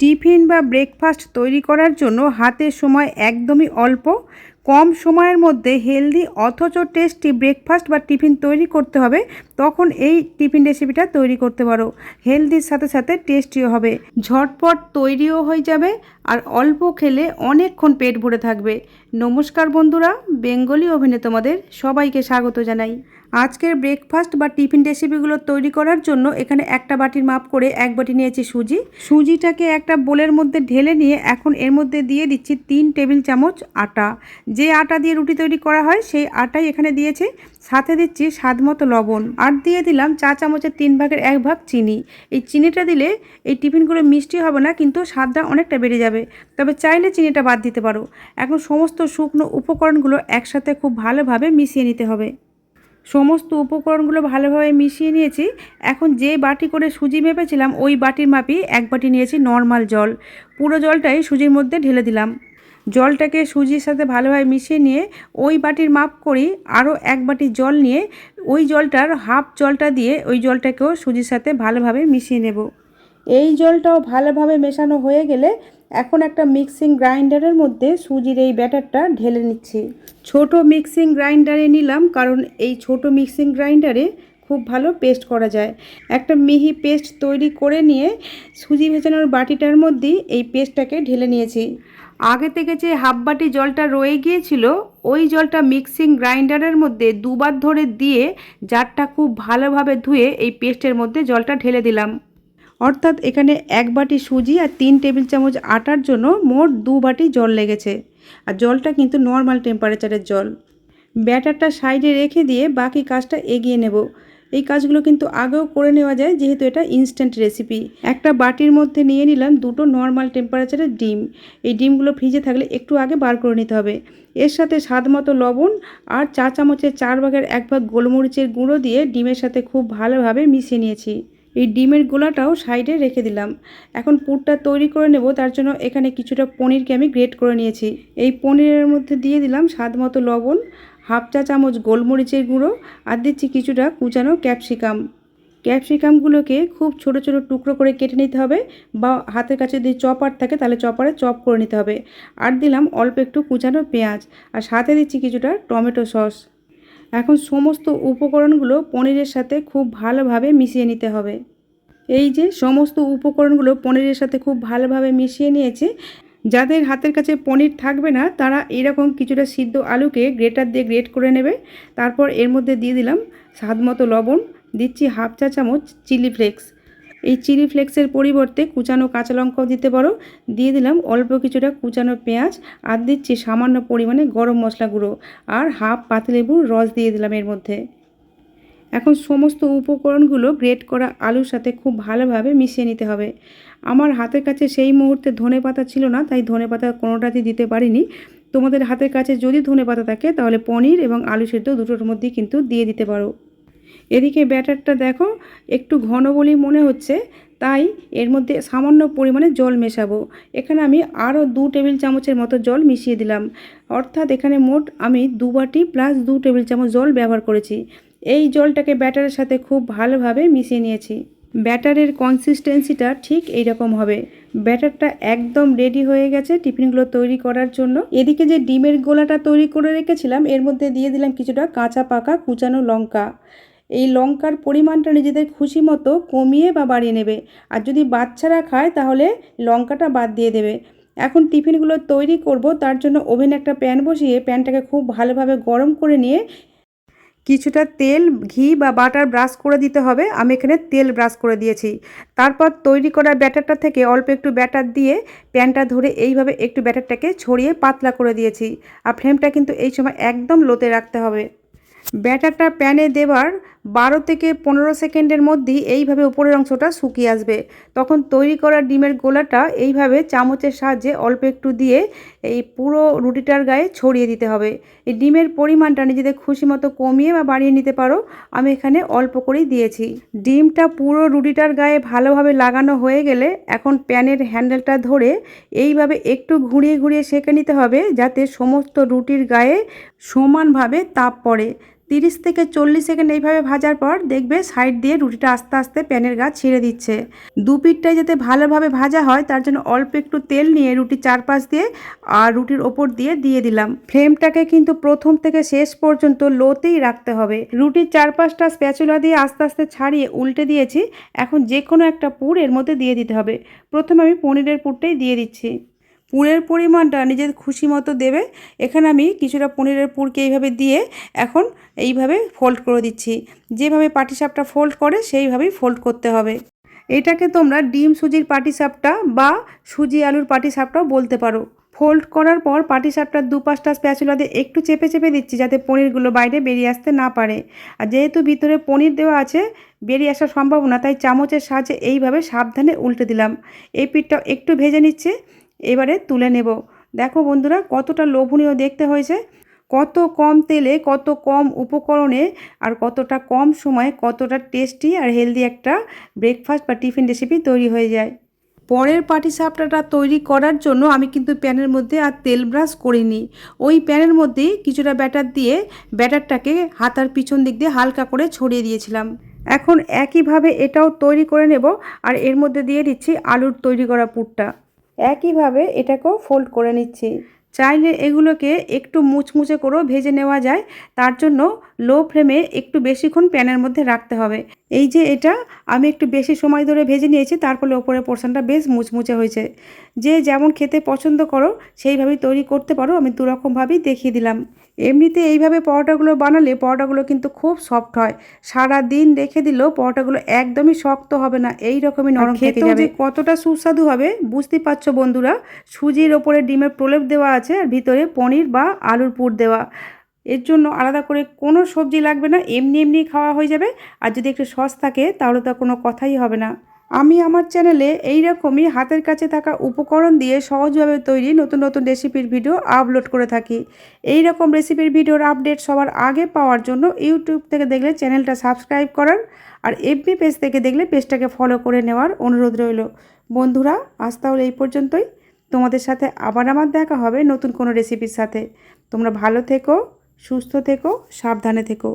Tiffin বা breakfast তৈরি করার জন্য হাতে সময় একদমই অল্প, কম সময়ের মধ্যে হেলদি অথচ টেস্টি ব্রেকফাস্ট বা টিফিন তৈরি করতে হবে, তখন এই টিফিন রেসিপিটা তৈরি করতে পারো। হেলদির সাথে সাথে টেস্টিও হবে, ঝটপট তৈরিও হয়ে যাবে, আর অল্প খেলে অনেকক্ষণ পেট ভরে থাকবে। নমস্কার বন্ধুরা, বেঙ্গলি ওভেনে তোমাদের সবাইকে স্বাগত জানাই। আজকের ব্রেকফাস্ট বা টিফিন রেসিপিগুলো তৈরি করার জন্য এখানে একটা বাটির মাপ করে এক বাটি নিয়েছি সুজিটাকে একটা বোলের মধ্যে ঢেলে নিয়ে এখন এর মধ্যে দিয়ে দিচ্ছি 3 টেবিল চামচ আটা। যে আটা দিয়ে রুটি তৈরি করা হয় সেই আটাই এখানে দিয়েছি। সাথে দিচ্ছি স্বাদ মতো লবণ, আর দিয়ে দিলাম চা চামচের 3 ভাগের 1 ভাগ চিনি। এই চিনিটা দিলে এই টিফিনগুলো মিষ্টি হবে না, কিন্তু স্বাদটা অনেকটা বেড়ে যাবে, তবে চাইলে চিনিটা বাদ দিতে পারো। এখন সমস্ত শুকনো উপকরণগুলো একসাথে খুব ভালোভাবে মিশিয়ে নিতে হবে। সমস্ত উপকরণগুলো ভালোভাবে মিশিয়ে নিয়েছি। এখন যে বাটি করে সুজি মেপেছিলাম ওই বাটির মাপই এক বাটি নিয়েছি নর্মাল জল। পুরো জলটাই সুজির মধ্যে ঢেলে দিলাম। জলটাকে সুজির সাথে ভালোভাবে মিশিয়ে নিয়ে ওই বাটির মাপ করেই আরও এক বাটি জল নিয়ে ওই জলটার হাফ জলটা দিয়ে ওই জলটাকেও সুজির সাথে ভালোভাবে মিশিয়ে নেব। এই জলটাও ভালোভাবে মেশানো হয়ে গেলে এখন একটা মিক্সিং গ্রাইন্ডারের মধ্যে সুজির এই ব্যাটারটা ঢেলে নিচ্ছি। ছোট মিক্সিং গ্রাইন্ডারে নিলাম, কারণ এই ছোট মিক্সিং গ্রাইন্ডারে খুব ভালো পেস্ট করা যায়। একটা মিহি পেস্ট তৈরি করে নিয়ে সুজি ভেজানোর বাটিটার মধ্যেই এই পেস্টটাকে ঢেলে নিয়েছি। আগে থেকে যে হাফ বাটি জলটা রয়ে গিয়েছিল ওই জলটা মিক্সিং গ্রাইন্ডারের মধ্যে দুবার ধরে দিয়ে জারটা খুব ভালোভাবে ধুয়ে এই পেস্টের মধ্যে জলটা ঢেলে দিলাম। অর্থাৎ এখানে এক বাটি সুজি আর 3 টেবিল চামচ আটার জন্য মোট 2 বাটি জল লেগেছে, আর জলটা কিন্তু নর্মাল টেম্পারেচারের জল। ব্যাটারটা সাইডে রেখে দিয়ে বাকি কাজটা এগিয়ে নেব। এই কাজগুলো কিন্তু আগেও করে নেওয়া যায়, যেহেতু এটা ইনস্ট্যান্ট রেসিপি। একটা বাটির মধ্যে নিয়ে নিলাম 2টো নর্মাল টেম্পারেচারের ডিম। এই ডিমগুলো ফ্রিজে থাকলে একটু আগে বার করে নিতে হবে। এর সাথে স্বাদ মতো লবণ আর চা চামচের 4 ভাগের 1 ভাগ গোলমরিচের গুঁড়ো দিয়ে ডিমের সাথে খুব ভালোভাবে মিশিয়ে নিয়েছি। এই ডিমের গোলাটাও সাইডে রেখে দিলাম। এখন পুরটা তৈরি করে নেব, তার জন্য এখানে কিছুটা পনিরকে আমি গ্রেট করে নিয়েছি। এই পনিরের মধ্যে দিয়ে দিলাম স্বাদ মতো লবণ, হাফ চা চামচ গোলমরিচের গুঁড়ো, আর দিচ্ছি কিছুটা কুচানো ক্যাপসিকামগুলোকে খুব ছোট ছোট টুকরো করে কেটে নিতে হবে, বা হাতের কাছে যদি চপার থাকে তাহলে চপারে চপ করে নিতে হবে। আর দিলাম অল্প একটু কুচানো পেঁয়াজ, আর সাথে দিচ্ছি কিছুটা টমেটো সস। এখন সমস্ত উপকরণগুলো পনিরের সাথে খুব ভালোভাবে মিশিয়ে নিতে হবে। এই যে সমস্ত উপকরণগুলো পনিরের সাথে খুব ভালোভাবে মিশিয়ে নিয়েছি। যাদের হাতের কাছে পনির থাকবে না তারা এরকম কিছুটা সিদ্ধ আলুকে গ্রেটার দিয়ে গ্রেট করে নেবে। তারপর এর মধ্যে দিয়ে দিলাম স্বাদ মতো লবণ, দিচ্ছি হাফ চা চামচ চিলি ফ্লেক্স। এই চিলি ফ্লেক্সের পরিবর্তে কুচানো কাঁচা লঙ্কাও দিতে পারো। দিয়ে দিলাম অল্প কিছুটা কুচানো পেঁয়াজ, আর দিচ্ছি সামান্য পরিমাণে গরম মশলা গুঁড়ো, আর হাফ পাতিলেবুর রস দিয়ে দিলাম এর মধ্যে। এখন সমস্ত উপকরণগুলো গ্রেট করা আলুর সাথে খুব ভালোভাবে মিশিয়ে নিতে হবে। আমার হাতের কাছে সেই মুহূর্তে ধনেপাতা ছিল না, তাই ধনেপাতা কোনোটাতেই দিতে পারিনি। তোমাদের হাতের কাছে যদি ধনেপাতা থাকে তাহলে পনির এবং আলু সেদ্ধ দুটোর মধ্যেই কিন্তু দিয়ে দিতে পারো। এদিকে ব্যাটারটা দেখো একটু ঘন বলেই মনে হচ্ছে, তাই এর মধ্যে সামান্য পরিমাণে জল মেশাবো। এখানে আমি আরও 2 টেবিল চামচের মতো জল মিশিয়ে দিলাম। অর্থাৎ এখানে মোট আমি 2 বাটি প্লাস 2 টেবিল চামচ জল ব্যবহার করেছি। এই জলটাকে ব্যাটারের সাথে খুব ভালোভাবে মিশিয়ে নিয়েছি। ব্যাটারের কনসিস্টেন্সিটা ঠিক এইরকম হবে। ব্যাটারটা একদম রেডি হয়ে গেছে টিফিনগুলো তৈরি করার জন্য। এদিকে যে ডিমের গোলাটা তৈরি করে রেখেছিলাম এর মধ্যে দিয়ে দিলাম কিছুটা কাঁচা পাকা কুচানো লঙ্কা। এই লঙ্কার পরিমাণটা নিজেদের খুশি মতো কমিয়ে বা বাড়িয়ে নেবে, আর যদি বাচ্চারা খায় তাহলে লঙ্কাটা বাদ দিয়ে দেবে। এখন টিফিনগুলো তৈরি করব, তার জন্য ওভেনে একটা প্যান বসিয়ে প্যানটাকে খুব ভালোভাবে গরম করে নিয়ে কিছুটা তেল, ঘি বা বাটার ব্রাশ করে দিতে হবে। আমি এখানে তেল ব্রাশ করে দিয়েছি। তারপর তৈরি করা ব্যাটারটা থেকে অল্প একটু ব্যাটার দিয়ে প্যানটা ধরে এইভাবে একটু ব্যাটারটাকে ছড়িয়ে পাতলা করে দিয়েছি। আর ফ্লেমটা কিন্তু এই সময় একদম লোতে রাখতে হবে। ব্যাটারটা প্যানে দেওয়ার 12 থেকে 15 সেকেন্ডের মধ্যেই এইভাবে উপরের অংশটা শুকিয়ে আসবে। তখন তৈরি করা ডিমের গোলাটা এইভাবে চামচের সাহায্যে অল্প একটু দিয়ে এই পুরো রুটিটার গায়ে ছড়িয়ে দিতে হবে। এই ডিমের পরিমাণটা নিজেদের খুশি মতো কমিয়ে বা বাড়িয়ে নিতে পারো। আমি এখানে অল্প করেই দিয়েছি। ডিমটা পুরো রুটিটার গায়ে ভালোভাবে লাগানো হয়ে গেলে এখন প্যানের হ্যান্ডেলটা ধরে এইভাবে একটু ঘুরিয়ে ঘুরিয়ে সেঁকে নিতে হবে, যাতে সমস্ত রুটির গায়ে সমানভাবে তাপ পড়ে। 30 থেকে 40 সেকেন্ড এইভাবে ভাজা ভাজার পর দেখবে সাইড দিয়ে রুটিটা আস্তে আস্তে প্যানের গা ছেড়ে দিচ্ছে। দু পিঠটাই যাতে ভালোভাবে ভাজা হয় তার জন্য অল্প একটু তেল নিয়ে রুটির চারপাশ দিয়ে আর রুটির ওপর দিয়ে দিলাম। ফ্লেমটাকে কিন্তু প্রথম থেকে শেষ পর্যন্ত লোতেই রাখতে হবে। রুটির চারপাশটা স্প্যাচুলা দিয়ে আস্তে আস্তে ছাড়িয়ে উল্টে দিয়েছি। এখন যে কোনো একটা পুর এর মধ্যে দিয়ে দিতে হবে। প্রথমে আমি পনিরের পুরটাই দিয়ে দিচ্ছি। পুরের পরিমাণটা নিজের খুশি মতো দেবে। এখানে আমি কিছুটা পনিরের পুরকে এইভাবে দিয়ে এখন এইভাবে ফোল্ড করে দিচ্ছি। যেভাবে পাটিসাপটা ফোল্ড করে সেইভাবেই ফোল্ড করতে হবে। এটাকে তোমরা ডিম সুজির পাটিসাপটা বা সুজি আলুর পাটিসাপটাও বলতে পারো। ফোল্ড করার পর পাটিসাপটার দুপাশটা স্প্যাচুলা দিয়ে একটু চেপে চেপে দিচ্ছি যাতে পনিরগুলো বাইরে বেরিয়ে আসতে না পারে। আর যেহেতু ভিতরে পনির দেওয়া আছে বেরিয়ে আসার সম্ভাবনা, তাই চামচের সাহায্যে এইভাবে সাবধানে উল্টে দিলাম। এই পিঠটাও একটু ভেজে নিচ্ছে, এবারে তুলে নেব। দেখো বন্ধুরা কতটা লোভনীয় দেখতে হয়েছে। কত কম তেলে, কত কম উপকরণে আর কতটা কম সময়ে কতটা টেস্টি আর হেলদি একটা ব্রেকফাস্ট বা টিফিন রেসিপি তৈরি হয়ে যায়। পরের পাটিসাপটাটা তৈরি করার জন্য আমি কিন্তু প্যানের মধ্যে আর তেল ব্রাশ করিনি। ওই প্যানের মধ্যেই কিছুটা ব্যাটার দিয়ে ব্যাটারটাকে হাতার পিছন দিক দিয়ে হালকা করে ছড়িয়ে দিয়েছিলাম। এখন একইভাবে এটাও তৈরি করে নেব আর এর মধ্যে দিয়ে দিচ্ছি আলুর তৈরি করা পুরটা। একইভাবে এটাকেও ফোল্ড করে নিচ্ছি। চাইলে এগুলোকে একটু মুচমুচে করেও ভেজে নেওয়া যায়, তার জন্য লো ফ্লেমে একটু বেশিক্ষণ প্যানের মধ্যে রাখতে হবে। এই যে এটা আমি একটু বেশি সময় ধরে ভেজে নিয়েছি, তার ফলে ওপরের পোর্শনটা বেশ মুচমুচে হয়েছে। যে যেমন খেতে পছন্দ করো সেইভাবেই তৈরি করতে পারো, আমি দুরকমভাবেই দেখিয়ে দিলাম। এমনিতে এইভাবে পরোটাগুলো বানালে পরোটাগুলো কিন্তু খুব সফট হয়। সারা দিন রেখে দিলেও পরোটাগুলো একদমই শক্ত হবে না, এই রকমই নরম থেকে যাবে। কতটা সুস্বাদু হবে বুঝতে পারছো বন্ধুরা। সুজির ওপরে ডিমের প্রলেপ দেওয়া আছে আর ভিতরে পনির বা আলুর পুর দেওয়া। এর জন্য আলাদা করে কোনো সবজি লাগবে না, এমনি এমনি খাওয়া হয়ে যাবে। আর যদি একটু সস থাকে তাহলে তো কোনো কথাই হবে না। আমি আমার চ্যানেলে এই রকমই হাতের কাছে থাকা উপকরণ দিয়ে সহজভাবে তৈরি নতুন নতুন রেসিপির ভিডিও আপলোড করে থাকি। এই রকম রেসিপির ভিডিওর আপডেট সবার আগে পাওয়ার জন্য ইউটিউব থেকে দেখলে চ্যানেলটা সাবস্ক্রাইব করার আর এফবি পেজ থেকে দেখলে পেজটাকে ফলো করে নেওয়ার অনুরোধ রইল। বন্ধুরা আজ তাহলে এই পর্যন্তই। তোমাদের সাথে আবার আমার দেখা হবে নতুন কোনো রেসিপির সাথে। তোমরা ভালো থেকো, সুস্থ থেকো, সাবধানে থেকো।